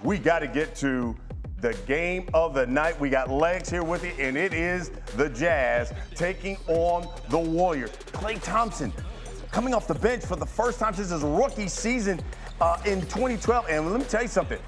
we got to get to the game of the night. We got Legs here with you, and it is the Jazz taking on the Warriors. Klay Thompson coming off the bench for the first time since his rookie season in 2012. And let me tell you something.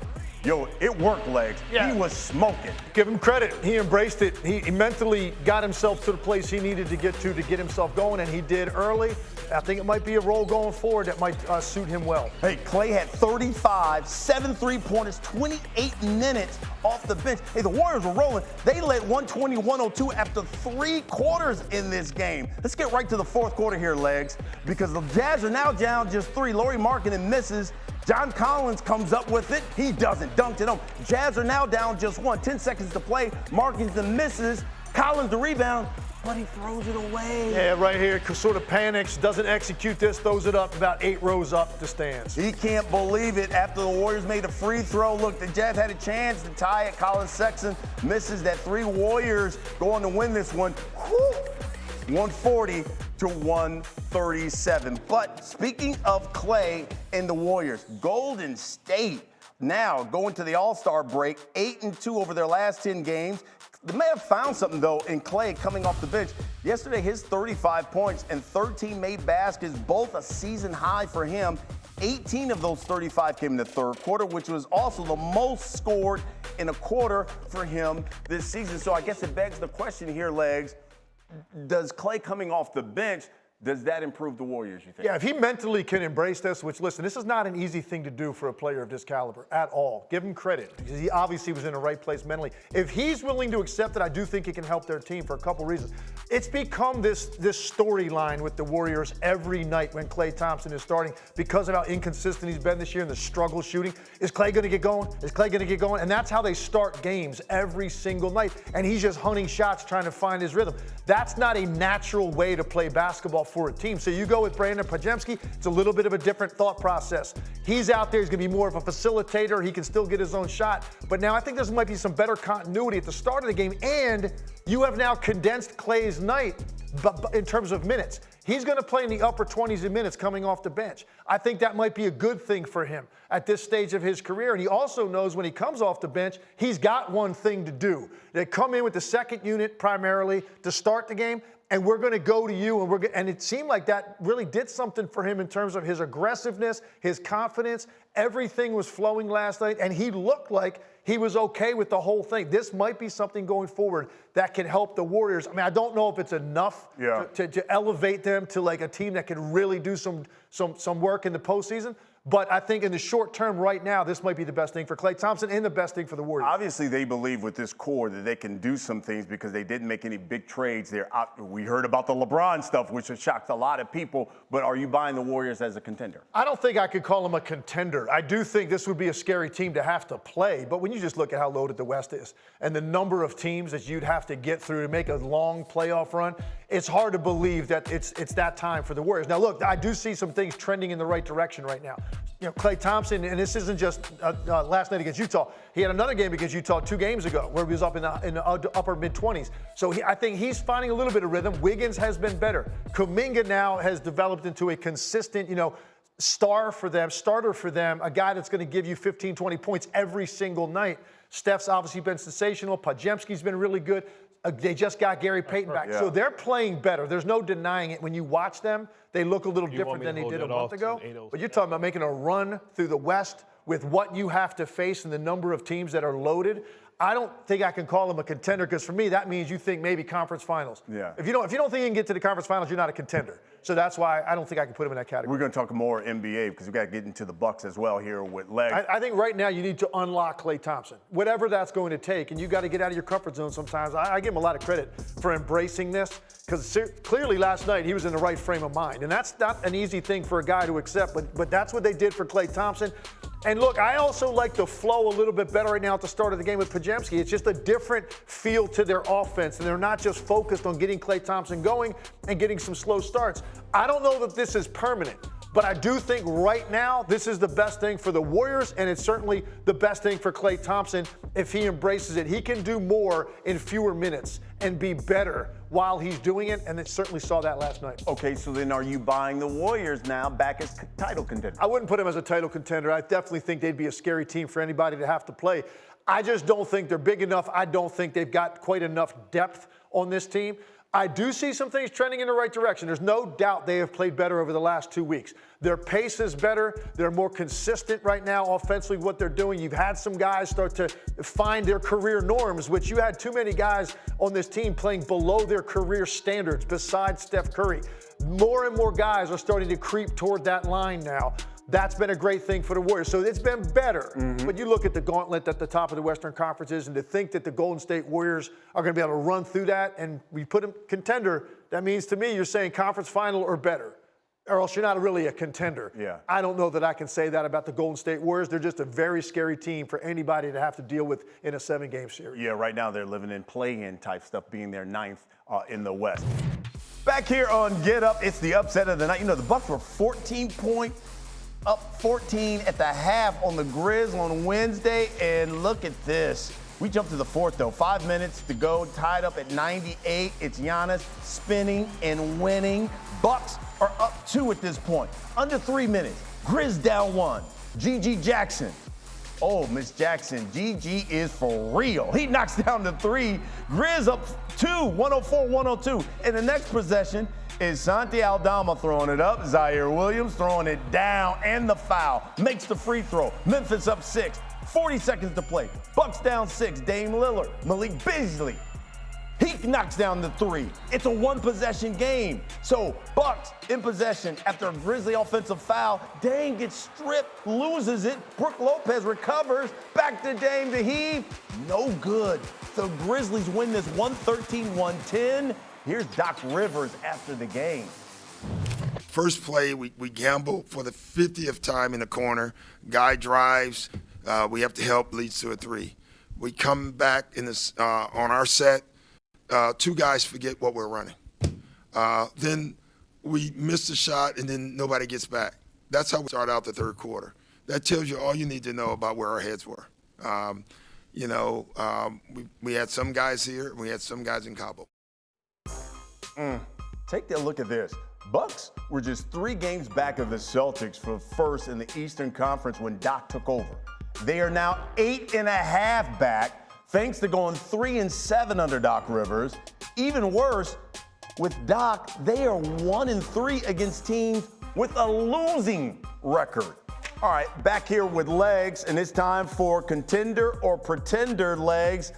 Yo, it worked, Legs. Yeah. He was smoking. Give him credit. He embraced it. He mentally got himself to the place he needed to get himself going, and he did early. I think it might be a role going forward that might suit him well. Hey, Klay had 35, 7 3-pointers, 28 minutes off the bench. Hey, the Warriors were rolling. They led 120-102 after 3 quarters in this game. Let's get right to the fourth quarter here, Legs, because the Jazz are now down just 3. Lauri Markkanen misses. John Collins comes up with it. He doesn't. Dunked it home. Jazz are now down just 1. 10 seconds to play. Markkanen misses. Collins the rebound, but he throws it away. Yeah, right here, sort of panics, doesn't execute this, throws it up about 8 rows up the stands. He can't believe it after the Warriors made a free throw. Look, the Jazz had a chance to tie it. Colin Sexton misses that 3. Warriors go on to win this one. 140-137. But speaking of Klay and the Warriors, Golden State now going to the All-Star break, 8-2 over their last 10 games. They may have found something, though, in Klay coming off the bench. Yesterday, his 35 points and 13 made baskets, both a season high for him. 18 of those 35 came in the third quarter, which was also the most scored in a quarter for him this season. So I guess it begs the question here, Legs, does Klay coming off the bench, does that improve the Warriors, you think? Yeah, if he mentally can embrace this, which, listen, this is not an easy thing to do for a player of this caliber at all. Give him credit, because he obviously was in the right place mentally. If he's willing to accept it, I do think it can help their team for a couple reasons. It's become this storyline with the Warriors every night when Klay Thompson is starting because of how inconsistent he's been this year and the struggle shooting. Is Klay going to get going? Is Klay going to get going? And that's how they start games every single night. And he's just hunting shots, trying to find his rhythm. That's not a natural way to play basketball for a team. So you go with Brandon Podziemski, it's a little bit of a different thought process. He's out there, he's going to be more of a facilitator. He can still get his own shot. But now I think there might be some better continuity at the start of the game. And you have now condensed Klay's night in terms of minutes. He's going to play in the upper 20s in minutes coming off the bench. I think that might be a good thing for him at this stage of his career. And he also knows when he comes off the bench, he's got one thing to do. They come in with the second unit primarily to start the game, and we're going to go to you, and it seemed like that really did something for him in terms of his aggressiveness, his confidence. Everything was flowing last night, and he looked like he was okay with the whole thing. This might be something going forward that can help the Warriors. I mean, I don't know if it's enough to elevate them to like a team that can really do some work in the postseason. But I think in the short term right now, this might be the best thing for Klay Thompson and the best thing for the Warriors. Obviously, they believe with this core that they can do some things because they didn't make any big trades. We heard about the LeBron stuff, which has shocked a lot of people. But are you buying the Warriors as a contender? I don't think I could call them a contender. I do think this would be a scary team to have to play. But when you just look at how loaded the West is and the number of teams that you'd have to get through to make a long playoff run, it's hard to believe that it's that time for the Warriors. Now, look, I do see some things trending in the right direction right now. You know, Klay Thompson, and this isn't just last night against Utah. He had another game against Utah 2 games ago where he was up in the upper mid-20s. So I think he's finding a little bit of rhythm. Wiggins has been better. Kuminga now has developed into a consistent, starter for them, a guy that's going to give you 15, 20 points every single night. Steph's obviously been sensational. Podziemski's been really good. They just got Gary Payton back. Yeah. So they're playing better. There's no denying it. When you watch them, they look a little different than they did a month ago. But you're talking about making a run through the West with what you have to face and the number of teams that are loaded. I don't think I can call them a contender because for me, that means you think maybe conference finals. Yeah. If you don't think you can get to the conference finals, you're not a contender. So that's why I don't think I can put them in that category. We're going to talk more NBA because we've got to get into the Bucks as well here with Legs. I think right now you need to unlock Klay Thompson, whatever that's going to take, and you got to get out of your comfort zone sometimes. I give him a lot of credit for embracing this because clearly last night he was in the right frame of mind, and that's not an easy thing for a guy to accept, but that's what they did for Klay Thompson. And look, I also like the flow a little bit better right now at the start of the game with Podziemski. It's just a different feel to their offense, and they're not just focused on getting Klay Thompson going and getting some slow starts. I don't know that this is permanent, But I do think right now this is the best thing for the Warriors, and it's certainly the best thing for Klay Thompson if he embraces it. He can do more in fewer minutes and be better while he's doing it, and they certainly saw that last night. Okay, so then are you buying the Warriors now back as title contenders? I wouldn't put them as a title contender. I definitely think they'd be a scary team for anybody to have to play. I just don't think they're big enough. I don't think they've got quite enough depth on this team. I do see some things trending in the right direction. There's no doubt they have played better over the last 2 weeks. Their pace is better. They're more consistent right now offensively what they're doing. You've had some guys start to find their career norms, which you had too many guys on this team playing below their career standards besides Steph Curry. More and more guys are starting to creep toward that line now. That's been a great thing for the Warriors. So it's been better. But you look at the gauntlet at the top of the Western Conference is, and to think that the Golden State Warriors are going to be able to run through that and we put them contender, that means to me you're saying conference final or better, or else you're not really a contender. Yeah. I don't know that I can say that about the Golden State Warriors. They're just a very scary team for anybody to have to deal with in a 7-game series. Yeah, right now they're living in play-in type stuff, being their 9th in the West. Back here on Get Up, it's the upset of the night. You know, the Bucks were 14 points. Up 14 at the half on the Grizz on Wednesday, and look at this. We jumped to the fourth, though. 5 minutes to go, tied up at 98. It's Giannis spinning and winning. Bucks are up 2 at this point. Under 3 minutes. Grizz down 1. G.G. Jackson. Oh, Miss Jackson, G.G. is for real. He knocks down the 3. Grizz up 2, 104-102. And the next possession is Santi Aldama throwing it up. Zaire Williams throwing it down, and the foul. Makes the free throw. Memphis up 6. 40 seconds to play. Bucks down 6. Dame Lillard. Malik Beasley. He knocks down the 3. It's a 1-possession game. So Bucks in possession after a Grizzly offensive foul. Dame gets stripped, loses it. Brook Lopez recovers. Back to Dame to heave. No good. The Grizzlies win this 113-110. Here's Doc Rivers after the game. First play, we gamble for the 50th time in the corner. Guy drives. We have to help, leads to a 3. We come back in this on our set. 2 guys forget what we're running. Then we miss the shot, and then nobody gets back. That's how we start out the third quarter. That tells you all you need to know about where our heads were. We had some guys here, and we had some guys in Cabo. Take a look at this. Bucks were just 3 games back of the Celtics for first in the Eastern Conference when Doc took over. They are now 8.5 back, thanks to going 3-7 under Doc Rivers. Even worse, with Doc, they are 1-3 against teams with a losing record. All right, back here with Legs, and it's time for contender or pretender, Legs.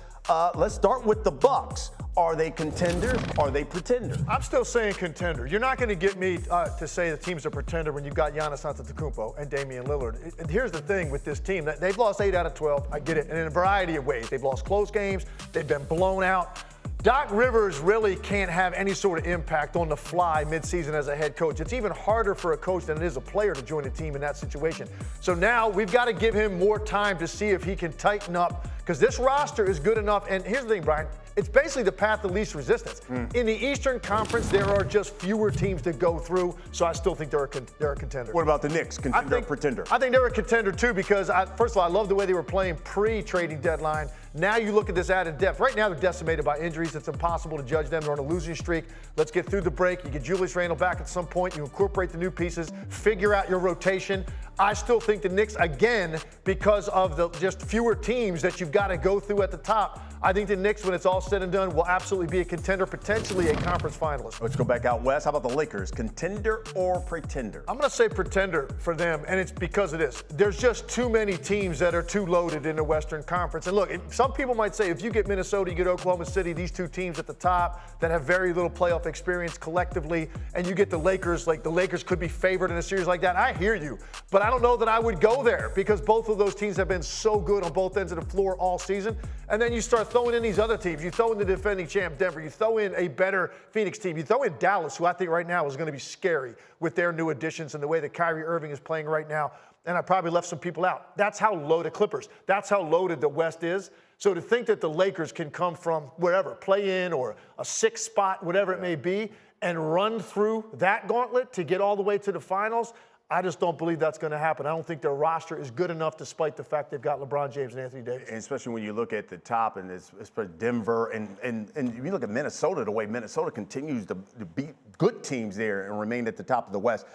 Let's start with the Bucks. Are they contenders? Are they pretenders? I'm still saying contender. You're not going to get me to say the team's a pretender when you've got Giannis Antetokounmpo and Damian Lillard. And here's the thing with this team. They've lost 8 out of 12. I get it. And in a variety of ways. They've lost close games. They've been blown out. Doc Rivers really can't have any sort of impact on the fly midseason as a head coach. It's even harder for a coach than it is a player to join a team in that situation. So now we've got to give him more time to see if he can tighten up, because this roster is good enough. And here's the thing, Brian. It's basically the path of least resistance. In the Eastern Conference, there are just fewer teams to go through, so I still think they're a contender. What about the Knicks? Contender or pretender? I think they're a contender, too, because, first of all, I love the way they were playing pre-trading deadline. Now you look at this added depth. Right now they're decimated by injuries. It's impossible to judge them. They're on a losing streak. Let's get through the break. You get Julius Randle back at some point. You incorporate the new pieces. Figure out your rotation. I still think the Knicks, again, because of the just fewer teams that you've got to go through at the top, I think the Knicks, when it's all said and done, will absolutely be a contender, potentially a conference finalist. Let's go back out west. How about the Lakers? Contender or pretender? I'm going to say pretender for them, and it's because of this. There's just too many teams that are too loaded in the Western Conference. And look, some people might say if you get Minnesota, you get Oklahoma City, these 2 teams at the top that have very little playoff experience collectively, and you get the Lakers, like the Lakers could be favored in a series like that. I hear you, but I don't know that I would go there because both of those teams have been so good on both ends of the floor all season. And then you start throwing in these other teams. You throw in the defending champ Denver. You throw in a better Phoenix team. You throw in Dallas, who I think right now is going to be scary with their new additions and the way that Kyrie Irving is playing right now. And I probably left some people out. That's how loaded Clippers. That's how loaded the West is. So to think that the Lakers can come from wherever, play in or a 6th spot, whatever it may be, and run through that gauntlet to get all the way to the finals, I just don't believe that's going to happen. I don't think their roster is good enough despite the fact they've got LeBron James and Anthony Davis. And especially when you look at the top, and it's Denver, and you look at Minnesota, the way Minnesota continues to beat good teams there and remain at the top of the West.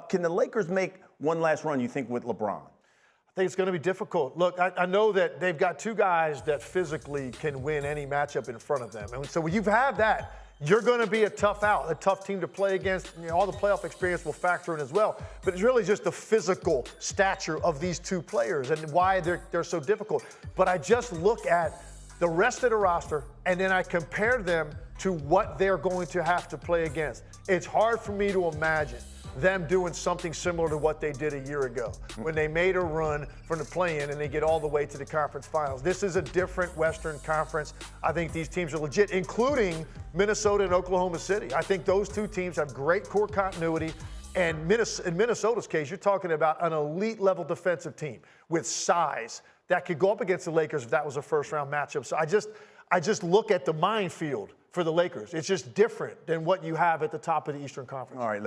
Can the Lakers make one last run, you think, with LeBron? I think it's going to be difficult. Look, I know that they've got two guys that physically can win any matchup in front of them. And so when you've had that, you're going to be a tough team to play against. You know, all the playoff experience will factor in as well. But it's really just the physical stature of these two players and why they're so difficult. But I just look at the rest of the roster, and then I compare them to what they're going to have to play against. It's hard for me to imagine them doing something similar to what they did a year ago when they made a run from the play-in and they get all the way to the conference finals. This is a different Western Conference. I think these teams are legit, including Minnesota and Oklahoma City. I think those two teams have great core continuity. And in Minnesota's case, you're talking about an elite-level defensive team with size that could go up against the Lakers if that was a first-round matchup. So I just look at the minefield for the Lakers. It's just different than what you have at the top of the Eastern Conference. All right.